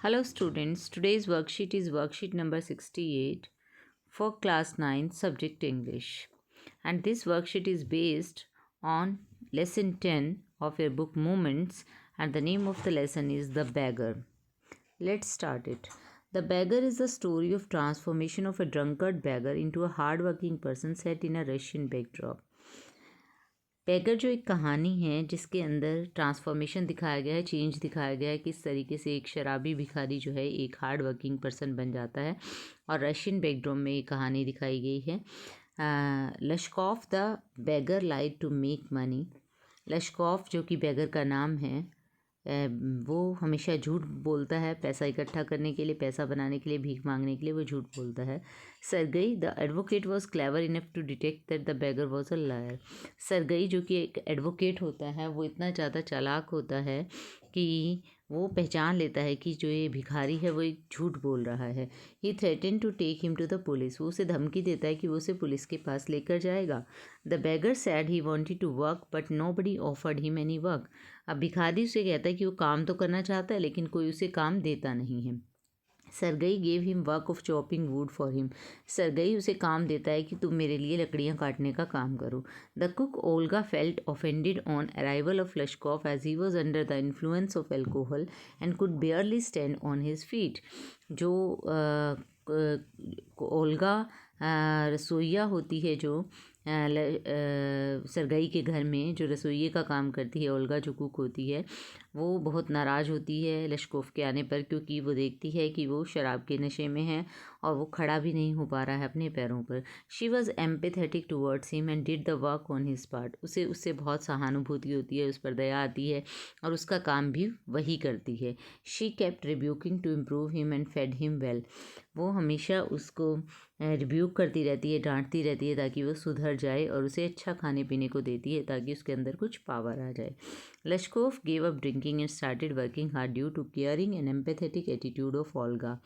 Hello students, today's worksheet is worksheet number 68 for class 9 subject English, and this worksheet is based on lesson 10 of your book Moments, and the name of the lesson is The Beggar. Let's start it. The Beggar is the story of transformation of a drunkard beggar into a hardworking person set in a Russian backdrop. Beggar जो एक कहानी है जिसके अंदर transformation दिखाया गया है, change दिखाया गया है, किस तरीके से एक शराबी भिखारी जो है एक हार्ड वर्किंग पर्सन बन जाता है, और रशियन बैकड्रॉप में ये कहानी दिखाई गई है. Lushkoff the beggar lied to make money. Lushkoff जो कि बैगर का नाम है, वो हमेशा झूठ बोलता है पैसा इकट्ठा करने के लिए, पैसा बनाने के लिए, भीख मांगने के लिए वो झूठ बोलता है. Sergei the advocate was clever enough to detect that the beggar was a liar. Sergei जो कि एक एडवोकेट होता है वो इतना ज़्यादा चालाक होता है कि वो पहचान लेता है कि जो ये भिखारी है वो एक झूठ बोल रहा है. He threaten to take him to the police. वो उसे धमकी देता है कि वो उसे पुलिस के पास लेकर जाएगा. The beggar said he wanted to work but nobody offered him any work. अब भिखारी उसे कहता है कि वो काम तो करना चाहता है लेकिन कोई उसे काम देता नहीं है. Sergei gave him work of chopping would for him. Sergei उसे काम देता है कि तुम मेरे लिए लकड़ियाँ काटने का काम करो. The cook Olga felt offended on arrival of Lushkoff as he was under the influence of alcohol and could barely stand on his feet. जो ओल्गा रसोइया होती है, जो सरगई के घर में जो रसोइये का काम करती है, ओल्गा जो कुक होती है, वो बहुत नाराज़ होती है लश्कोफ के आने पर, क्योंकि वो देखती है कि वो शराब के नशे में है और वो खड़ा भी नहीं हो पा रहा है अपने पैरों पर. She was empathetic towards him and did the work on his part. उसे उससे बहुत सहानुभूति होती है, उस पर दया आती है और उसका काम भी वही करती है. She kept rebuking to improve him and fed him well. वो हमेशा उसको रिब्यूक करती रहती है, डांटती रहती है ताकि वो सुधर जाए, और उसे अच्छा खाने पीने को देती है ताकि उसके अंदर कुछ पावर आ जाए. Lushkoff gave up drinking and started working hard due to caring and empathetic attitude of Olga.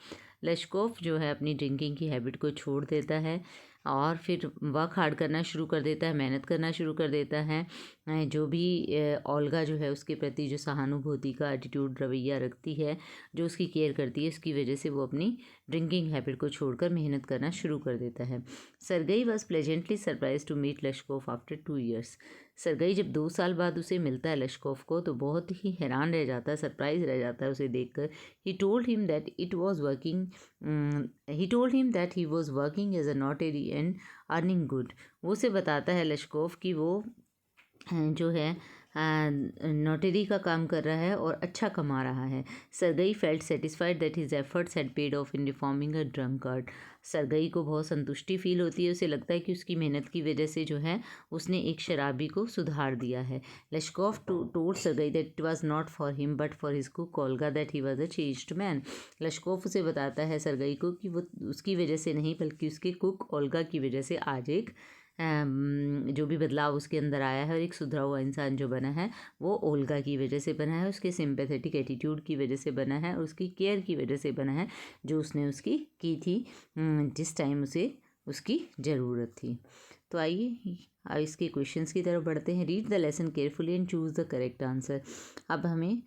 Lushkoff जो है अपनी ड्रिंकिंग की हैबिट को छोड़ देता है और फिर वर्क हार्ड करना शुरू कर देता है, मेहनत करना शुरू कर देता है. जो भी ओल्गा जो है उसके प्रति जो सहानुभूति का एटीट्यूड, रवैया रखती है, जो उसकी केयर करती है, इसकी वजह से वो अपनी ड्रिंकिंग हैबिट को छोड़कर मेहनत करना शुरू कर देता है. Sergei was pleasantly surprise to meet Lushkoff after 2 years. Sergei जब 2 साल बाद उसे मिलता है लश्कोफ को, तो बहुत ही हैरान रह जाता है, सरप्राइज रह जाता है उसे देखकर. He told him that he was working as a notary and earning good. वो उसे बताता है लश्कोफ कि वो जो है नोटरी का काम कर रहा है और अच्छा कमा रहा है. Sergei felt satisfied that his efforts had paid of in reforming a drunkard. Sergei को बहुत संतुष्टि फील होती है, उसे लगता है कि उसकी मेहनत की वजह से जो है उसने एक शराबी को सुधार दिया है. Lushkoff told Sergei that it was not for him but for his cook Olga that he was a changed man. Lushkoff उसे बताता है सरगई को कि वो उसकी वजह से नहीं बल्कि उसके कुक ओल्गा की वजह से आज एक जो भी बदलाव उसके अंदर आया है और एक सुधरा हुआ इंसान जो बना है वो ओल्गा की वजह से बना है, उसके सिंपैथेटिक एटीट्यूड की वजह से बना है और उसकी केयर की वजह से बना है जो उसने उसकी की थी जिस टाइम उसे उसकी ज़रूरत थी. तो आइए इसके क्वेश्चंस की तरफ बढ़ते हैं. Read the lesson carefully and choose the correct answer. अब हमें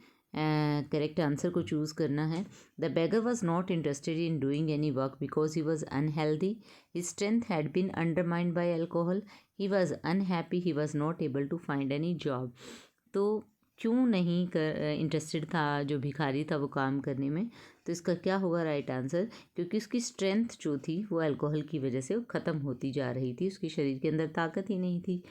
करेक्ट आंसर को चूज़ करना है. The beggar was not interested in doing any work because he was unhealthy. His strength had been undermined by alcohol. He was unhappy. He was not able to find any job. तो क्यों नहीं interested था जो भिखारी था वो काम करने में? तो इसका क्या होगा राइट आंसर? क्योंकि उसकी स्ट्रेंथ जो थी वो अल्कोहल की वजह से वो ख़त्म होती जा रही थी, उसके शरीर के अंदर ताकत ही नहीं थी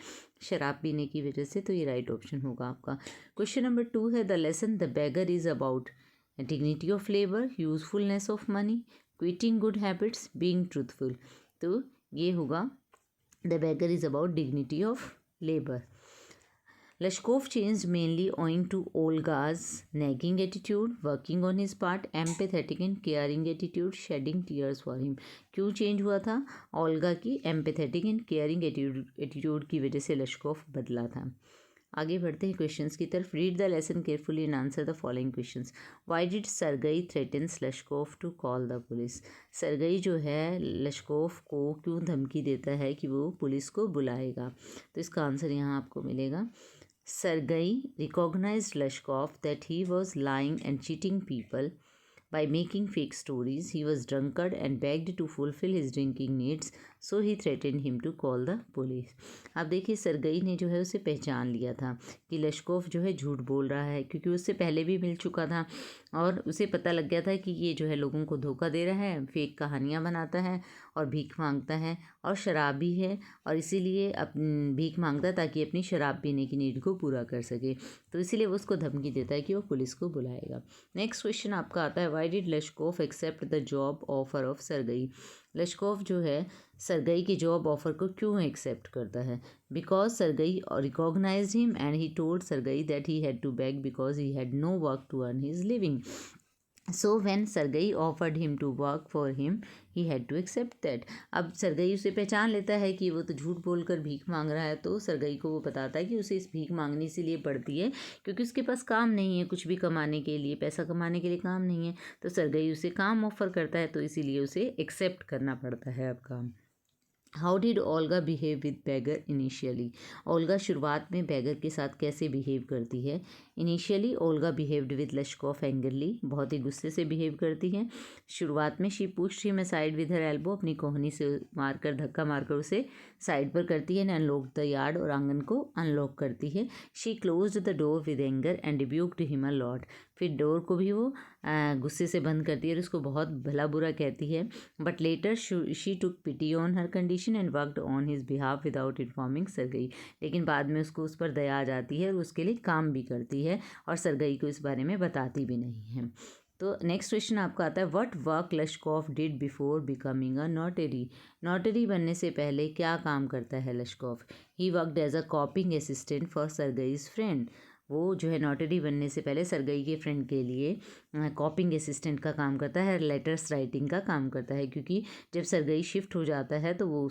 शराब पीने की वजह से. तो ये राइट ऑप्शन होगा आपका. क्वेश्चन नंबर 2 है the lesson the beggar is about dignity of labour, usefulness of money, quitting good habits, being truthful. तो ये होगा the beggar is about dignity of labour. Lashkov changed mainly owing to Olga's nagging attitude, working on his part, empathetic and caring attitude, shedding tears for him. क्यों change हुआ था? Olga की empathetic and caring attitude की वजह से लश्कोफ बदला था. आगे बढ़ते हैं क्वेश्चंस की तरफ. Read the lesson carefully and answer the following questions. Why did Sergei threatens Lushkoff to call the police. Sergei जो है लश्कोफ को क्यों धमकी देता है कि वो पुलिस को बुलाएगा? तो इसका आंसर यहाँ आपको मिलेगा. Sergei recognized Lashkov that he was lying and cheating people by making fake stories. He was drunkard and begged to fulfill his drinking needs, so he threatened him to call the police. अब देखिए Sergei ने जो है उसे पहचान लिया था कि लश्कोव जो है झूठ बोल रहा है, क्योंकि उससे पहले भी मिल चुका था और उसे पता लग गया था कि ये जो है लोगों को धोखा दे रहा है, फेक कहानियाँ बनाता है और भीख मांगता है और शराबी है, और इसीलिए भीख मांगता है ताकि अपनी शराब पीने की नीड को पूरा कर सके। तो इसीलिए वो उसको धमकी देता है कि वो पुलिस को बुलाएगा। नेक्स्ट क्वेश्चन आपका आता है, why did Lushkoff accept the job offer of Sergei. Lushkoff जो है सरगई के जॉब ऑफर को क्यों एक्सेप्ट करता है? Because Sergei recognised him and he told Sergei that he had to beg because he had no work to earn his living. So when Sergei offered him to work for him, he had to accept that. अब Sergei उसे पहचान लेता है कि वो तो झूठ बोलकर भीख मांग रहा है, तो सरगई को वो बताता है कि उसे इस भीख मांगने से लिए पड़ती है क्योंकि उसके पास काम नहीं है, कुछ भी कमाने के लिए, पैसा कमाने के लिए काम नहीं है। तो सरगई उसे काम ऑफर करता है, तो इसीलिए उसे एक्सेप्ट करना पड़ता है अब काम। How did Olga behave with beggar initially. Olga शुरुआत में बैगर के साथ कैसे बिहेव करती है? Initially Olga behaved with Lushkoff angrily, बहुत ही गुस्से से बिहेव करती है। शुरुआत में she pushed him aside with her elbow, अपनी कोहनी से मारकर, धक्का मारकर उसे साइड पर करती है। अनलॉक द यार्ड, और आंगन को अनलॉक करती है। She closed the door with anger and rebuked him a lot, फिर डोर को भी वो गुस्से से बंद करती है और उसको बहुत भला बुरा कहती है। But later she took pity on her condition and worked on his behalf without informing Sergei, लेकिन बाद में उसको उस पर दया आ जाती है और उसके लिए काम भी करती है और सरगई को इस बारे में बताती भी नहीं है। तो नेक्स्ट क्वेश्चन आपका आता है, what work Lushkoff did before becoming a notary. Notary बनने से पहले क्या काम करता है Lushkoff? He worked as a copying assistant for Sergei's friend. वो जो है नोटरी बनने से पहले सरगई के फ्रेंड के लिए कॉपिंग असिस्टेंट का काम करता है, लेटर्स राइटिंग का काम करता है, क्योंकि जब सरगई शिफ्ट हो जाता है तो वो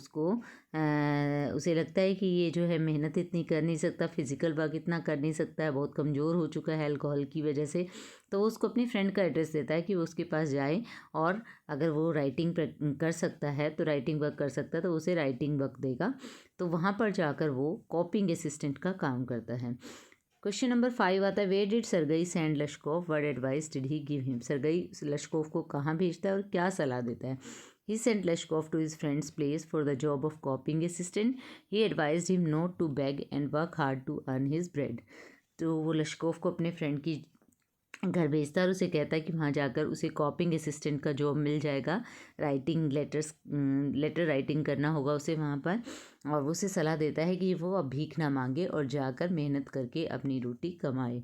उसे लगता है कि ये जो है मेहनत इतनी कर नहीं सकता, फिजिकल वर्क इतना कर नहीं सकता है, बहुत कमज़ोर हो चुका है अल्कोहल की वजह से। तो वो उसको अपनी फ्रेंड का एड्रेस देता है कि वो उसके पास जाए और अगर वो राइटिंग कर सकता है तो राइटिंग वर्क कर सकता है तो उसे राइटिंग वर्क देगा। तो वहाँ पर जाकर वो कॉपिंग असिस्टेंट का काम करता है। क्वेश्चन नंबर 5 आता है, where did Sergei send Lushkoff, what advice did he give him. Sergei Lushkoff को कहाँ भेजता है और क्या सलाह देता है? He sent Lushkoff to his friend's place for the job of copying assistant. He advised him not to beg and work hard to earn his bread. तो वो लश्कोव को अपने फ्रेंड की घर भेजता है और उसे कहता है कि वहाँ जाकर उसे कॉपिंग असिस्टेंट का जॉब मिल जाएगा, राइटिंग लेटर राइटिंग करना होगा उसे वहाँ पर, और वो उसे सलाह देता है कि वो अब भीख ना मांगे और जाकर मेहनत करके अपनी रोटी कमाए।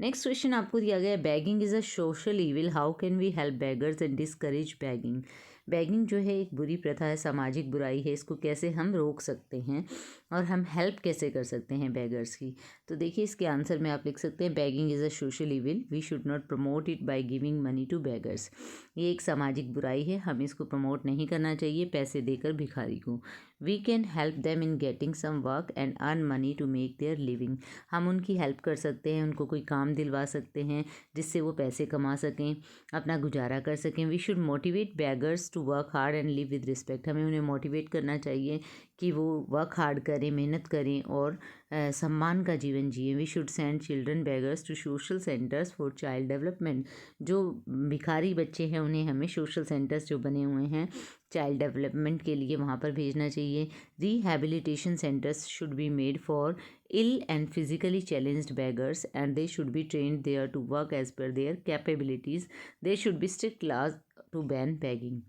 नेक्स्ट क्वेश्चन आपको दिया गया है, begging is a social evil, how can we help beggars and discourage begging. Begging जो है एक बुरी प्रथा है, सामाजिक बुराई है, इसको कैसे हम रोक सकते हैं और हम हेल्प कैसे कर सकते हैं बैगर्स की? तो देखिए इसके आंसर में आप लिख सकते हैं, begging is a social evil, we should not promote it by giving money to beggars. ये एक सामाजिक बुराई है, हमें इसको प्रमोट नहीं करना चाहिए पैसे देकर भिखारी को। We can help them in getting some work and earn money to make their living. हम उनकी हेल्प कर सकते हैं, उनको कोई काम दिलवा सकते हैं जिससे वो पैसे कमा सकें, अपना गुजारा कर सकें। We should motivate beggars to work hard and live with respect. हमें उन्हें मोटिवेट करना चाहिए कि वो वर्क हार्ड करें, मेहनत करें और सम्मान का जीवन जिए। We should send children beggars to social centres for child development. जो भिखारी बच्चे हैं उन्हें हमें सोशल सेंटर्स जो बने हुए हैं चाइल्ड डेवलपमेंट के लिए वहाँ पर भेजना चाहिए। Rehabilitation centres should be made for ill and physically challenged beggars and they should be trained there to work as per their capabilities. There should be strict laws to ban begging.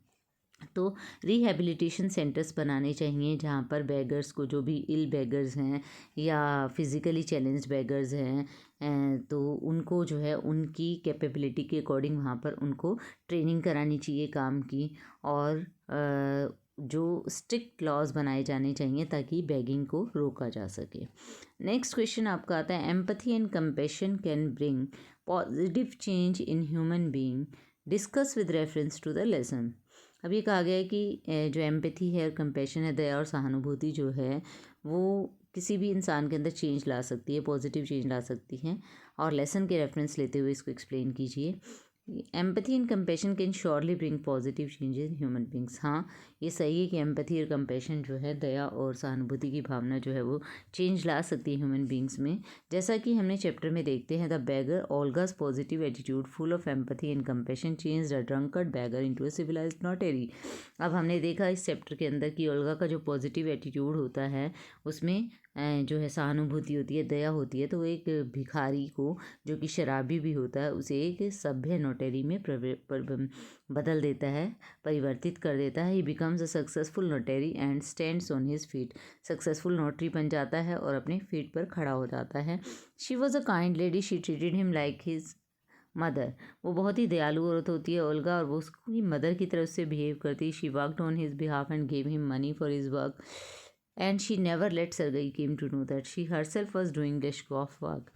तो rehabilitation centres बनाने चाहिए जहाँ पर beggars को, जो भी इल beggars हैं या फिज़िकली चैलेंज्ड बेगर्स हैं, तो उनको जो है उनकी कैपेबिलिटी के अकॉर्डिंग वहाँ पर उनको ट्रेनिंग करानी चाहिए काम की, और जो स्ट्रिक्ट लॉज बनाए जाने चाहिए ताकि बैगिंग को रोका जा सके। नेक्स्ट क्वेश्चन आपका आता है, empathy and compassion can bring positive change in human being, discuss with reference to the lesson. अब ये कहा गया है कि जो एम्पैथी है और कंपैशन है, दया और सहानुभूति जो है वो किसी भी इंसान के अंदर चेंज ला सकती है, पॉजिटिव चेंज ला सकती है। और लेसन के रेफरेंस लेते हुए इसको एक्सप्लेन कीजिए। Empathy and compassion can surely bring positive change in human beings. हाँ, ये सही है कि एम्पैथी और कंपैशन जो है, दया और सहानुभूति की भावना जो है वो चेंज ला सकती है ह्यूमन बींग्स में। जैसा कि हमने चैप्टर में देखते हैं, the beggar Olga's positive attitude full of empathy and compassion change the drunkard beggar into a civilized notary. अब हमने देखा इस चैप्टर के अंदर कि ओल्गा का जो पॉजिटिव एटीट्यूड होता है उसमें जो है सहानुभूति होती है, दया होती है, तो वो एक भिखारी को जो कि शराबी भी होता है उसे एक सभ्य नोटेरी में बदल देता है, परिवर्तित कर देता है। ही becomes a successful notary and stands on his feet. Successful notary बन जाता है और अपने फीट पर खड़ा हो जाता है। She was a kind lady, she treated him like his mother. वो बहुत ही दयालु औरत होती है ओल्गा, और वो उसकी मदर की तरफ से बिहेव करती है। She worked on his behalf and gave him money for his work and she never let Sergei came to know that she herself was doing Lushkoff work.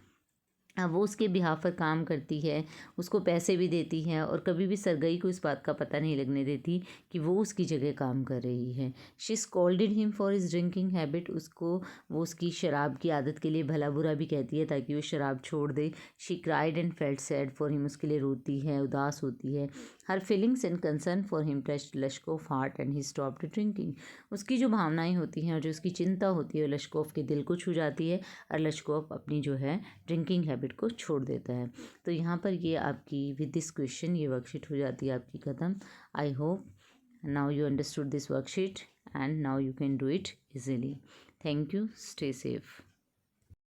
वो उसके बिहाफ पर काम करती है, उसको पैसे भी देती है, और कभी भी सरगई को इस बात का पता नहीं लगने देती कि वो उसकी जगह काम कर रही है। She scolded him for his drinking habit. वो उसकी शराब की आदत के लिए भला बुरा भी कहती है ताकि वो शराब छोड़ दे। She cried and felt sad for him. उसके लिए रोती है, उदास होती है। Her feelings and concern for him touched Lushkoff heart and he stopped drinking. उसकी जो भावनाएं होती हैं और जो उसकी चिंता होती है लश्कोफ के दिल को छू जाती है, और लश्कोफ अपनी जो है ड्रिंकिंग हैबिट को छोड़ देता है। तो यहाँ पर ये आपकी विद दिस क्वेश्चन ये वर्कशीट हो जाती है आपकी ख़त्म। I hope now you understood this worksheet and now you can do it easily. Thank you, stay safe.